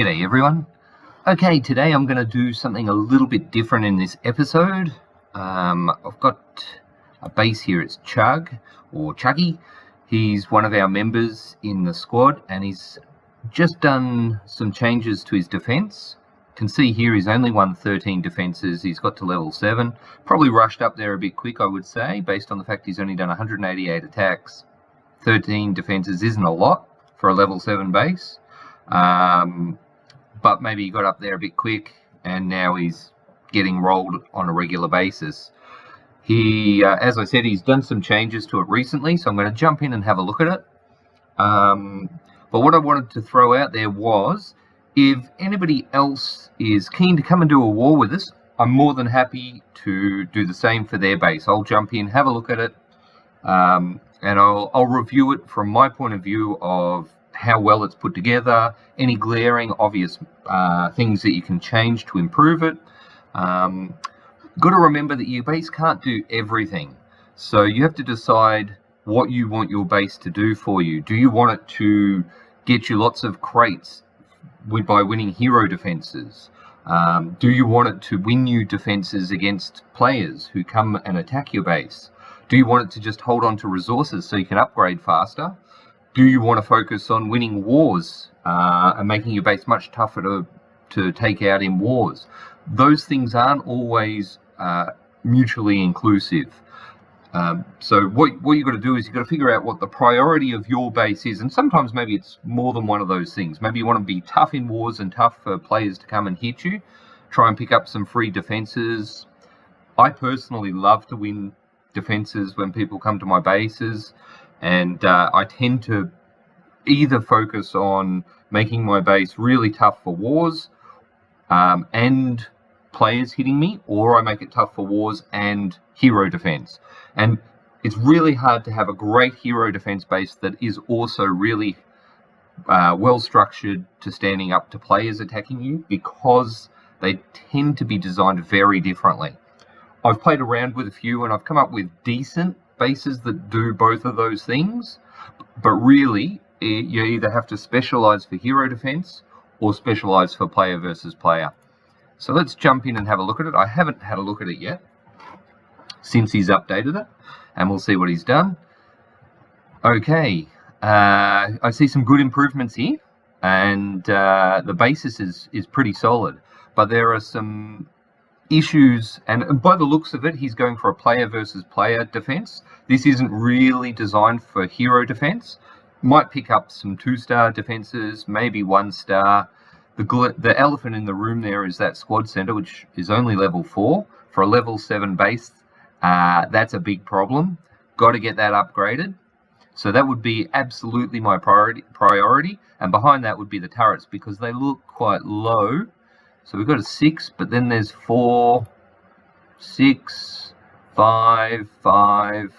G'day everyone. Okay, today I'm going to do something a little bit different in this episode. I've got a base here, it's Chuggie. He's one of our members in the squad and he's just done some changes to his defense. You can see here he's only won 13 defenses, he's got to level 7. Probably rushed up there a bit quick, I would say, based on the fact he's only done 188 attacks. 13 defenses isn't a lot for a level 7 base. But maybe he got up there a bit quick and now he's getting rolled on a regular basis. He, as I said, he's done some changes to it recently, so I'm going to jump in and have a look at it. But what I wanted to throw out there was, if anybody else is keen to come and do a war with us, I'm more than happy to do the same for their base. I'll jump in, have a look at it, and I'll review it from my point of view of how well it's put together, any glaring obvious things that you can change to improve it. Got to remember that your base can't do everything, so you have to decide what you want your base to do for you. Do you want it to get you lots of crates by winning hero defenses? Do you want it to win you defenses against players who come and attack your base? Do you want it to just hold on to resources so you can upgrade faster? Do you want to focus on winning wars and making your base much tougher to take out in wars? Those things aren't always mutually inclusive. So what you've got to do is you've got to figure out what the priority of your base is, and sometimes maybe it's more than one of those things. Maybe you want to be tough in wars and tough for players to come and hit you. Try and pick up some free defenses. I personally love to win defenses when people come to my bases. And I tend to either focus on making my base really tough for wars and players hitting me, or I make it tough for wars and hero defense. And it's really hard to have a great hero defense base that is also really well structured to standing up to players attacking you, because they tend to be designed very differently. I've played around with a few and I've come up with decent bases that do both of those things, but really you either have to specialize for hero defense or specialize for player versus player. So let's jump in and have a look at it. I haven't had a look at it yet since he's updated it, and we'll see what he's done. Okay, I see some good improvements here, and the basis is pretty solid, but there are some issues, and by the looks of it, he's going for a player versus player defense. This isn't really designed for hero defense. Might pick up some 2-star defenses, maybe 1-star. The elephant in the room there is that squad center, which is only level 4 for a level 7 base. That's a big problem. Got to get that upgraded. So that would be absolutely my priority. And behind that would be the turrets, because they look quite low. So we've got a 6, but then there's 4, 6, 5, 5,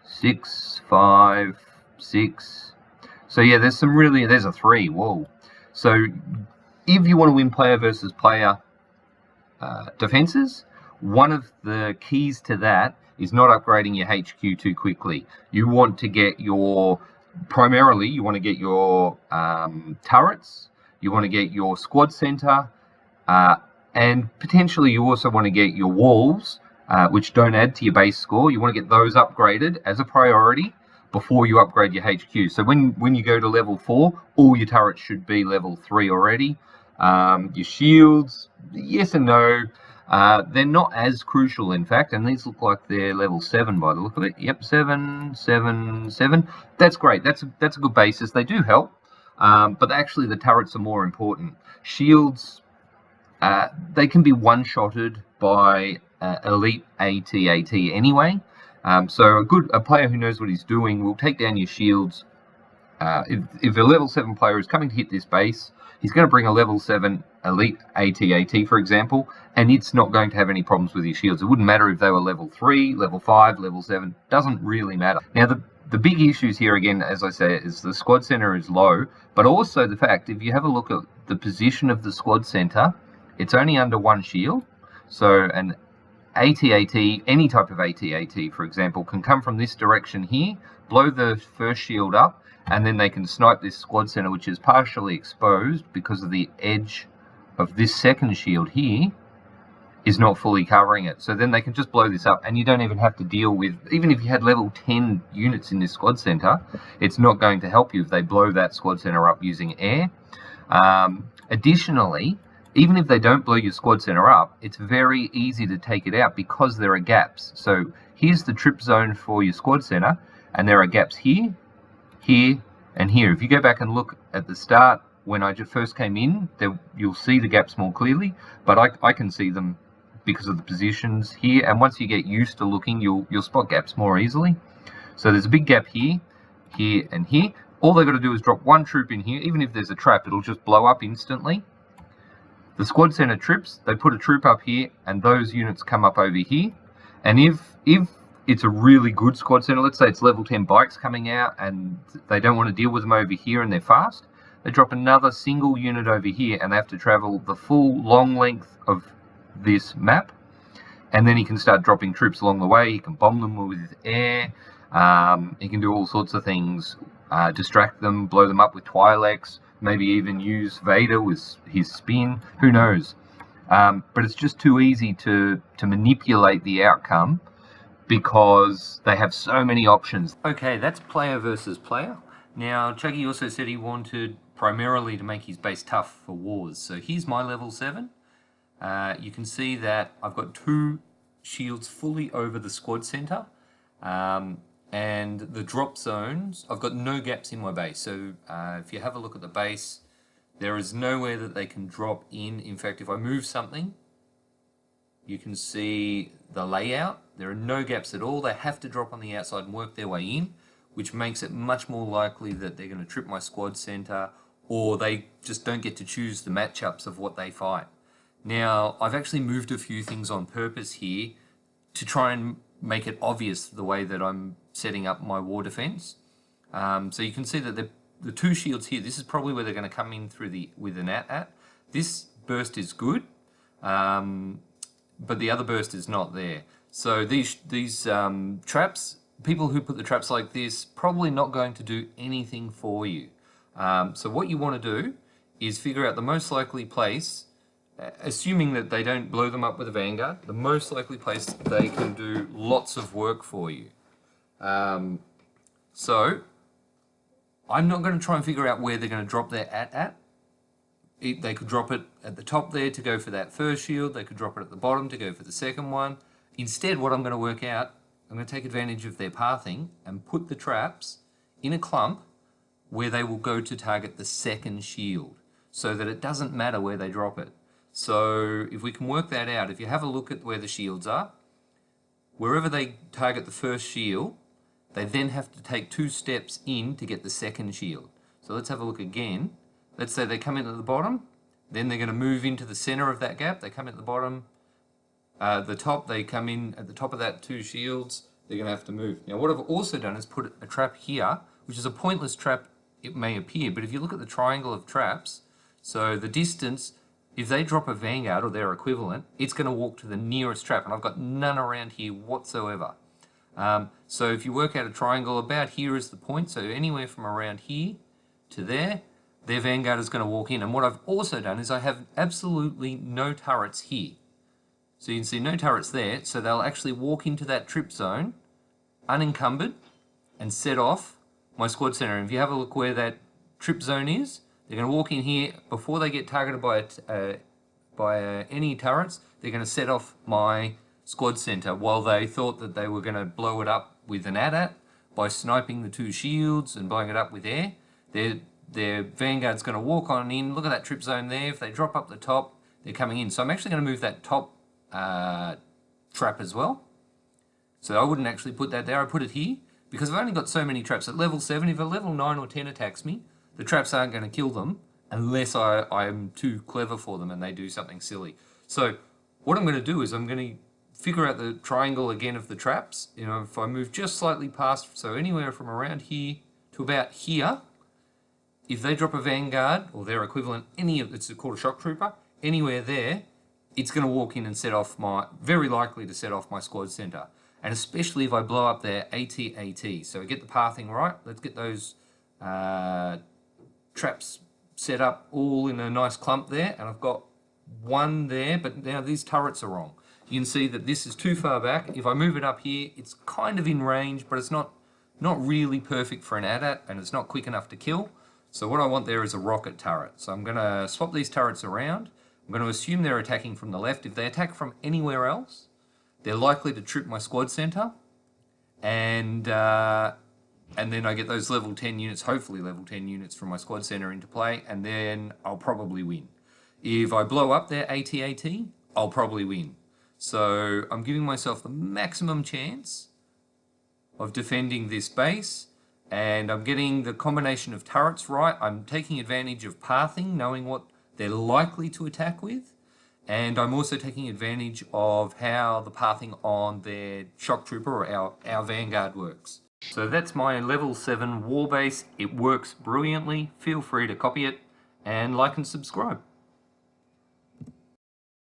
6, 5, 6. So yeah, there's a 3. Whoa. So if you want to win player versus player defenses, one of the keys to that is not upgrading your HQ too quickly. You want to get primarily you want to get your turrets, you want to get your squad center, and potentially you also want to get your walls, which don't add to your base score. You want to get those upgraded as a priority before you upgrade your HQ. So when you go to level 4, all your turrets should be level 3 already. Your shields, yes and no. They're not as crucial, in fact, and these look like they're level 7 by the look of it. Yep, 7, 7, 7. That's great. That's a good basis. They do help, but actually the turrets are more important. Shields, they can be one-shotted by elite ATAT anyway. So a player who knows what he's doing will take down your shields. If a level 7 player is coming to hit this base, he's going to bring a level 7 elite ATAT, for example, and it's not going to have any problems with your shields. It wouldn't matter if they were level 3, level 5, level 7. Doesn't really matter. Now, the big issues here, again, as I say, is the squad center is low, but also the fact, if you have a look at the position of the squad center, it's only under 1 shield. So an ATAT, any type of ATAT, for example, can come from this direction here, blow the first shield up, and then they can snipe this squad center, which is partially exposed because of the edge of this second shield here is not fully covering it. So then they can just blow this up, and you don't even have to deal with, even if you had level 10 units in this squad center, it's not going to help you if they blow that squad center up using air. Additionally, even if they don't blow your squad center up, it's very easy to take it out because there are gaps. So here's the trip zone for your squad center, and there are gaps here, here, and here. If you go back and look at the start when I just first came in, you'll see the gaps more clearly, but I can see them because of the positions here, and once you get used to looking, you'll spot gaps more easily. So there's a big gap here, here, and here. All they've got to do is drop one troop in here. Even if there's a trap, it'll just blow up instantly. The squad center trips, they put a troop up here, and those units come up over here. And if it's a really good squad center, let's say it's level 10 bikes coming out, and they don't want to deal with them over here and they're fast, they drop another single unit over here, and they have to travel the full long length of this map. And then he can start dropping troops along the way. He can bomb them with air. He can do all sorts of things, distract them, blow them up with Twi'leks, maybe even use Vader with his spin, who knows. But it's just too easy to manipulate the outcome because they have so many options. Okay, that's player versus player. Now, Chuggie also said he wanted primarily to make his base tough for wars. So here's my level 7. You can see that I've got 2 shields fully over the squad center. And the drop zones, I've got no gaps in my base. So if you have a look at the base, there is nowhere that they can drop in. In fact, if I move something, you can see the layout. There are no gaps at all. They have to drop on the outside and work their way in, which makes it much more likely that they're going to trip my squad center, or they just don't get to choose the matchups of what they fight. Now, I've actually moved a few things on purpose here to try and make it obvious the way that I'm setting up my war defense. So you can see that the 2 shields here, this is probably where they're going to come in through with an ATAT. This burst is good, but the other burst is not there. So these traps, people who put the traps like this, probably not going to do anything for you. So what you want to do is figure out the most likely place, assuming that they don't blow them up with a Vanguard, the most likely place they can do lots of work for you. So I'm not going to try and figure out where they're going to drop their AT-AT. They could drop it at the top there to go for that first shield. They could drop it at the bottom to go for the second one. Instead, what I'm going to work out, I'm going to take advantage of their pathing and put the traps in a clump where they will go to target the second shield, so that it doesn't matter where they drop it. So if we can work that out, if you have a look at where the shields are, wherever they target the first shield, they then have to take 2 steps in to get the second shield. So let's have a look again. Let's say they come in at the bottom, then they're going to move into the center of that gap. They come in at the bottom, the top, they come in at the top of that 2 shields, they're going to have to move. Now what I've also done is put a trap here, which is a pointless trap, it may appear, but if you look at the triangle of traps, so the distance, if they drop a Vanguard or their equivalent, it's going to walk to the nearest trap, and I've got none around here whatsoever. So if you work out a triangle, about here is the point, so anywhere from around here to there, their Vanguard is going to walk in. And what I've also done is I have absolutely no turrets here. So you can see no turrets there, so they'll actually walk into that trip zone unencumbered and set off my squad center. And if you have a look where that trip zone is, they're going to walk in here before they get targeted by any turrets. They're going to set off my squad center while they thought that they were going to blow it up with an AT-AT by sniping the 2 shields and blowing it up with air. Their Vanguard's going to walk on in. Look at that trip zone there. If they drop up the top, they're coming in. So I'm actually going to move that top trap as well. So I wouldn't actually put that there. I put it here because I've only got so many traps. At level 7, if a level 9 or 10 attacks me, the traps aren't going to kill them unless I am too clever for them and they do something silly. So what I'm going to do is I'm going to figure out the triangle again of the traps. You know, if I move just slightly past, so anywhere from around here to about here, if they drop a Vanguard or their equivalent, it's called a shock trooper, anywhere there, it's going to walk in and set off very likely to set off my squad center. And especially if I blow up their AT-AT. So get the pathing right. Let's get those traps set up all in a nice clump there, and I've got one there, but now these turrets are wrong. You can see that this is too far back. If I move it up here, it's kind of in range, but it's not really perfect for an ATAT, and it's not quick enough to kill. So what I want there is a rocket turret. So I'm going to swap these turrets around. I'm going to assume they're attacking from the left. If they attack from anywhere else, they're likely to trip my squad center, and then I get those level 10 units, hopefully level 10 units from my squad center into play, and then I'll probably win. If I blow up their ATAT, I'll probably win. So I'm giving myself the maximum chance of defending this base, and I'm getting the combination of turrets right. I'm taking advantage of pathing, knowing what they're likely to attack with, and I'm also taking advantage of how the pathing on their shock trooper or our vanguard works. So that's my level 7 war base. It works brilliantly. Feel free to copy it and like and subscribe.